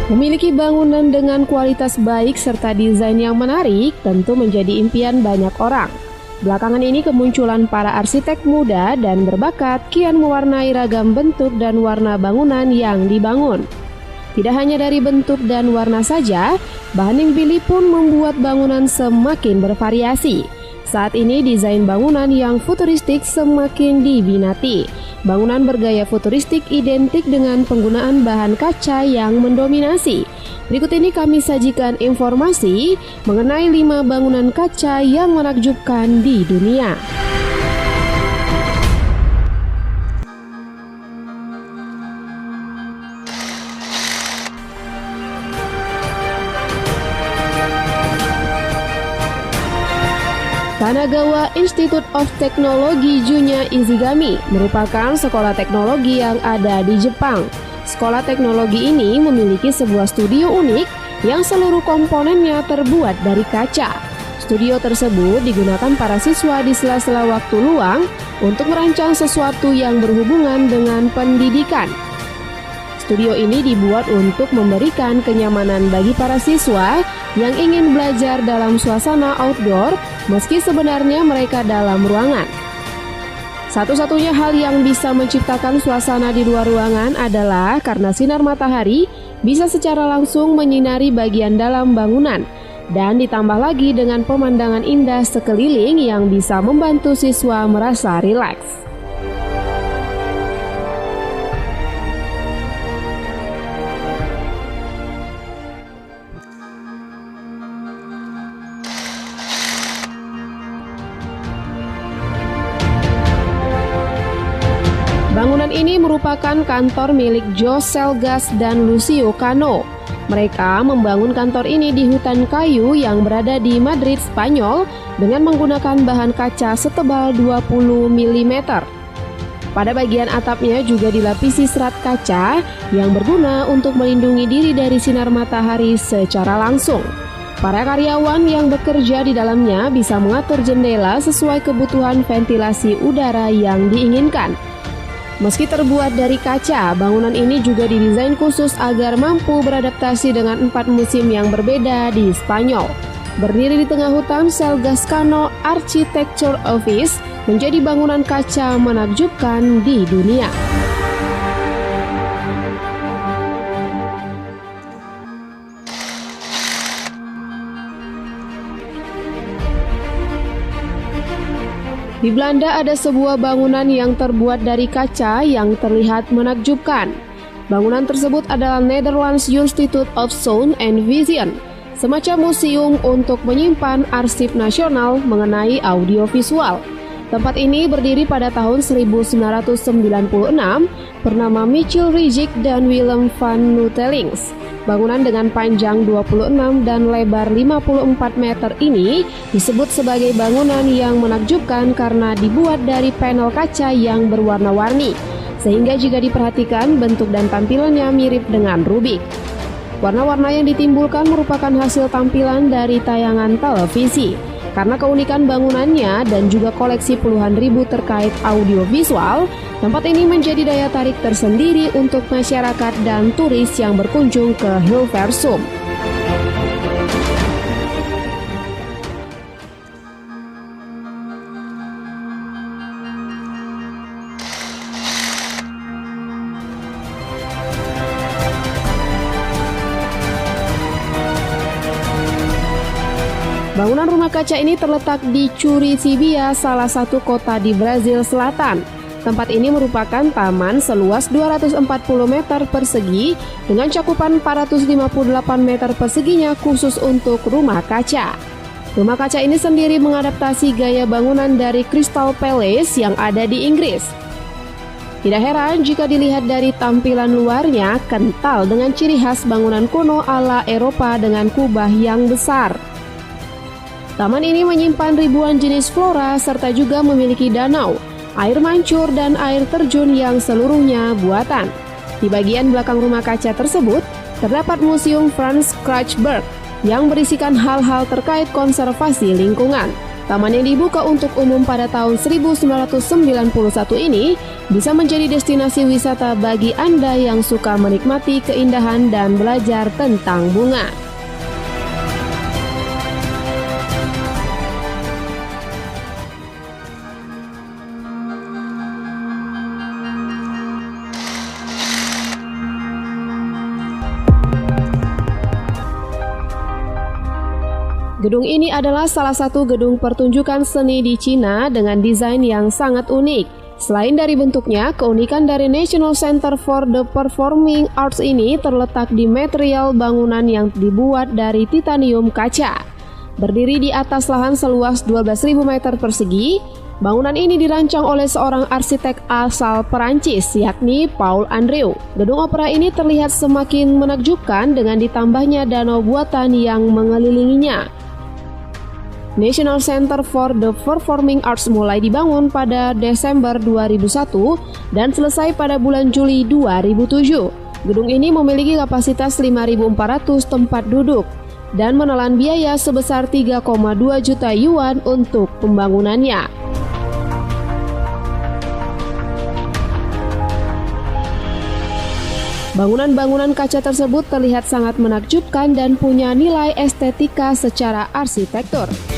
Memiliki bangunan dengan kualitas baik serta desain yang menarik tentu menjadi impian banyak orang. Belakangan ini kemunculan para arsitek muda dan berbakat kian mewarnai ragam bentuk dan warna bangunan yang dibangun. Tidak hanya dari bentuk dan warna saja, bahan yang dipilih pun membuat bangunan semakin bervariasi. Saat ini desain bangunan yang futuristik semakin diminati. Bangunan bergaya futuristik identik dengan penggunaan bahan kaca yang mendominasi. Berikut ini kami sajikan informasi mengenai 5 bangunan kaca yang menakjubkan di dunia. Kanagawa Institute of Technology Junya Izigami merupakan sekolah teknologi yang ada di Jepang. Sekolah teknologi ini memiliki sebuah studio unik yang seluruh komponennya terbuat dari kaca. Studio tersebut digunakan para siswa di sela-sela waktu luang untuk merancang sesuatu yang berhubungan dengan pendidikan. Studio ini dibuat untuk memberikan kenyamanan bagi para siswa yang ingin belajar dalam suasana outdoor meski sebenarnya mereka dalam ruangan. Satu-satunya hal yang bisa menciptakan suasana di luar ruangan adalah karena sinar matahari bisa secara langsung menyinari bagian dalam bangunan dan ditambah lagi dengan pemandangan indah sekeliling yang bisa membantu siswa merasa rileks. Bangunan ini merupakan kantor milik Joe Selgas dan Lucio Cano. Mereka membangun kantor ini di hutan kayu yang berada di Madrid, Spanyol dengan menggunakan bahan kaca setebal 20 mm. Pada bagian atapnya juga dilapisi serat kaca yang berguna untuk melindungi diri dari sinar matahari secara langsung. Para karyawan yang bekerja di dalamnya bisa mengatur jendela sesuai kebutuhan ventilasi udara yang diinginkan. Meski terbuat dari kaca, bangunan ini juga didesain khusus agar mampu beradaptasi dengan 4 musim yang berbeda di Spanyol. Berdiri di tengah hutan, Selgas Cano Architecture Office menjadi bangunan kaca menakjubkan di dunia. Di Belanda ada sebuah bangunan yang terbuat dari kaca yang terlihat menakjubkan. Bangunan tersebut adalah Netherlands Institute of Sound and Vision, semacam museum untuk menyimpan arsip nasional mengenai audiovisual. Tempat ini berdiri pada tahun 1996, bernama Michiel Rejig dan Willem van Nutelings. Bangunan dengan panjang 26 dan lebar 54 meter ini disebut sebagai bangunan yang menakjubkan karena dibuat dari panel kaca yang berwarna-warni, sehingga jika diperhatikan bentuk dan tampilannya mirip dengan Rubik. Warna-warna yang ditimbulkan merupakan hasil tampilan dari tayangan televisi. Karena keunikan bangunannya dan juga koleksi puluhan ribu terkait audiovisual, tempat ini menjadi daya tarik tersendiri untuk masyarakat dan turis yang berkunjung ke Hilversum. Bangunan rumah kaca ini terletak di Curitiba, salah satu kota di Brazil Selatan. Tempat ini merupakan taman seluas 240 meter persegi dengan cakupan 458 meter perseginya khusus untuk rumah kaca. Rumah kaca ini sendiri mengadaptasi gaya bangunan dari Crystal Palace yang ada di Inggris. Tidak heran jika dilihat dari tampilan luarnya kental dengan ciri khas bangunan kuno ala Eropa dengan kubah yang besar. Taman ini menyimpan ribuan jenis flora serta juga memiliki danau, air mancur, dan air terjun yang seluruhnya buatan. Di bagian belakang rumah kaca tersebut, terdapat Museum Franz Krachberg yang berisikan hal-hal terkait konservasi lingkungan. Taman yang dibuka untuk umum pada tahun 1991 ini bisa menjadi destinasi wisata bagi Anda yang suka menikmati keindahan dan belajar tentang bunga. Gedung ini adalah salah satu gedung pertunjukan seni di Cina dengan desain yang sangat unik. Selain dari bentuknya, keunikan dari National Center for the Performing Arts ini terletak di material bangunan yang dibuat dari titanium kaca. Berdiri di atas lahan seluas 12.000 meter persegi, bangunan ini dirancang oleh seorang arsitek asal Perancis, yakni Paul Andreu. Gedung opera ini terlihat semakin menakjubkan dengan ditambahnya danau buatan yang mengelilinginya. National Center for the Performing Arts mulai dibangun pada Desember 2001 dan selesai pada bulan Juli 2007. Gedung ini memiliki kapasitas 5.400 tempat duduk dan menelan biaya sebesar 3,2 juta yuan untuk pembangunannya. Bangunan-bangunan kaca tersebut terlihat sangat menakjubkan dan punya nilai estetika secara arsitektur.